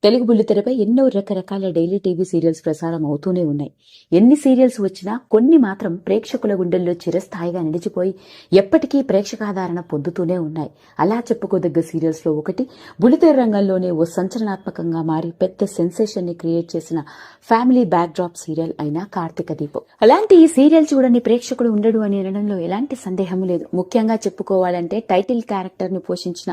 తెలుగు బుల్లితెరపై ఎన్నో రకరకాల daily TV serials ప్రసారం అవుతూనే ఉన్నాయి. ఎన్ని సీరియల్స్ వచ్చినా కొన్ని మాత్రం ప్రేక్షకుల గుండెల్లో చిరస్థాయిగా నిలిచిపోయి ఎప్పటికీ ప్రేక్షకాదరణ పొందుతూనే ఉన్నాయి. అలా చెప్పుకోదగ్గ సీరియల్స్ లో ఒకటి బుల్లితెర రంగంలోనే ఓ సంచలనాత్మకంగా మారి పెద్ద సెన్సేషన్ ని క్రియేట్ చేసిన ఫ్యామిలీ బ్యాక్ డ్రాప్ సీరియల్ అయిన కార్తీక దీపం. అలాంటి ఈ సీరియల్ చూడని ప్రేక్షకుడు ఉండడు అని అనడంలో ఎలాంటి సందేహం లేదు. ముఖ్యంగా చెప్పుకోవాలంటే టైటిల్ క్యారెక్టర్ ను పోషించిన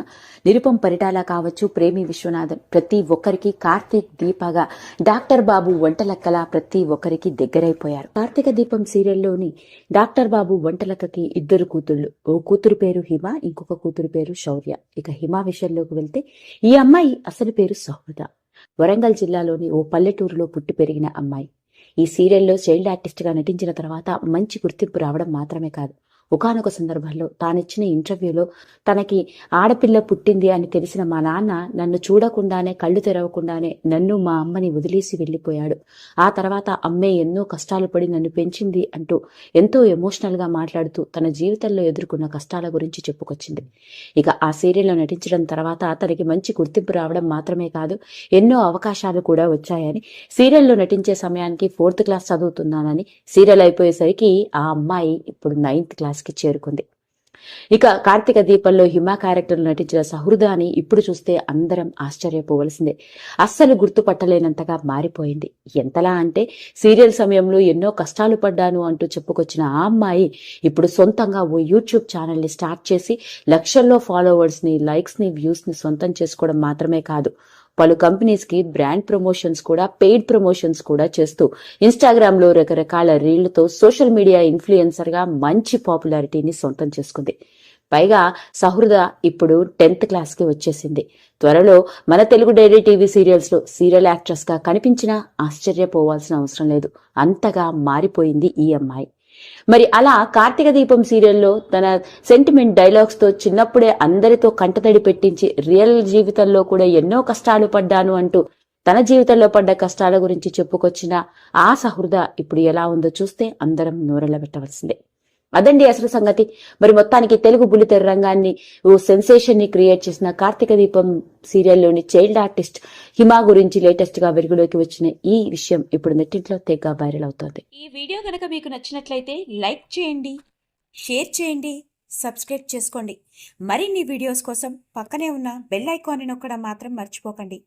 నిరుపం పరిటాల కావచ్చు, ప్రేమి విశ్వనాథన్, ప్రతి ఒక్కరికి కార్తీక్ దీపగా డాక్టర్ బాబు వంటలక్కల ప్రతి ఒక్కరికి దగ్గరైపోయారు. కార్తీక దీపం సీరియల్లోని డాక్టర్ బాబు వంటలక్కకి ఇద్దరు కూతుళ్లు. ఓ కూతురు పేరు హిమ, ఇంకొక కూతురు పేరు శౌర్య. ఇక హిమ విషయంలోకి వెళ్తే ఈ అమ్మాయి అసలు పేరు సహృద. వరంగల్ జిల్లాలోని ఓ పల్లెటూరులో పుట్టి పెరిగిన అమ్మాయి. ఈ సీరియల్లో చైల్డ్ ఆర్టిస్ట్ గా నటించిన తర్వాత మంచి గుర్తింపు రావడం మాత్రమే కాదు, ఒకానొక సందర్భంలో తానిచ్చిన ఇంటర్వ్యూలో తనకి ఆడపిల్ల పుట్టింది అని తెలిసిన మా నాన్న నన్ను చూడకుండానే, కళ్ళు తెరవకుండానే నన్ను మా అమ్మని వదిలేసి వెళ్లిపోయాడు. ఆ తర్వాత అమ్మే ఎన్నో కష్టాలు పడి నన్ను పెంచింది అంటూ ఎంతో ఎమోషనల్ గా మాట్లాడుతూ తన జీవితంలో ఎదుర్కొన్న కష్టాల గురించి చెప్పుకొచ్చింది. ఇక ఆ సీరియల్లో నటించడం తర్వాత తనకి మంచి గుర్తింపు రావడం మాత్రమే కాదు, ఎన్నో అవకాశాలు కూడా వచ్చాయని, సీరియల్లో నటించే సమయానికి 4th క్లాస్ చదువుతున్నానని, సీరియల్ అయిపోయేసరికి ఆ అమ్మాయి ఇప్పుడు 9th క్లాస్ కి చేరుకుంది. ఇక కార్తీక దీపంలో హిమ క్యారెక్టర్ నటించిన సహృదాని ఇప్పుడు చూస్తే అందరం ఆశ్చర్యపోవలసిందే. అస్సలు గుర్తుపట్టలేనంతగా మారిపోయింది. ఎంతలా అంటే సీరియల్ సమయంలో ఎన్నో కష్టాలు పడ్డాను అంటూ చెప్పుకొచ్చిన ఆ అమ్మాయి ఇప్పుడు సొంతంగా ఓ యూట్యూబ్ ఛానల్ ని స్టార్ట్ చేసి లక్షల్లో ఫాలోవర్స్ ని, లైక్స్ ని, వ్యూస్ ని సొంతం చేసుకోవడం మాత్రమే కాదు, పలు కంపెనీస్ కి బ్రాండ్ ప్రమోషన్స్ కూడా, పెయిడ్ ప్రమోషన్స్ కూడా చేస్తూ ఇన్స్టాగ్రామ్ లో రకరకాల రీళ్లతో సోషల్ మీడియా ఇన్ఫ్లుయెన్సర్ గా మంచి పాపులారిటీని సొంతం చేసుకుంది. పైగా సహృద ఇప్పుడు 10th క్లాస్ కి వచ్చేసింది. త్వరలో మన తెలుగు డైలీ టీవీ సీరియల్స్ లో సీరియల్ యాక్ట్రెస్ గా కనిపించినా ఆశ్చర్యపోవాల్సిన అవసరం లేదు. అంతగా మారిపోయింది ఈ అమ్మాయి. మరి అలా కార్తీక దీపం సీరియల్లో తన సెంటిమెంట్ డైలాగ్స్ తో చిన్నప్పుడే అందరితో కంటతడి పెట్టించి రియల్ జీవితంలో కూడా ఎన్నో కష్టాలు పడ్డాను అంటూ తన జీవితంలో పడ్డ కష్టాల గురించి చెప్పుకొచ్చిన ఆ సహృద ఇప్పుడు ఎలా ఉందో చూస్తే అందరం నోరెళ్ల పెట్టవలసిందే. అదండి అసలు సంగతి. మరి మొత్తానికి తెలుగు బుల్లితెర రంగాన్ని ఓ సెన్సేషన్ ని క్రియేట్ చేసిన కార్తీక దీపం సీరియల్లోని చైల్డ్ ఆర్టిస్ట్ హిమ గురించి లేటెస్ట్ గా వెలుగులోకి వచ్చిన ఈ విషయం ఇప్పుడు నెట్టింట్లో తెగ వైరల్ అవుతోంది. ఈ వీడియో గనక మీకు నచ్చినట్లయితే లైక్ చేయండి, షేర్ చేయండి, సబ్స్క్రైబ్ చేసుకోండి. మరిన్ని వీడియోస్ కోసం పక్కనే ఉన్న బెల్ ఐకాన్ని నొక్కడం మాత్రం మర్చిపోకండి.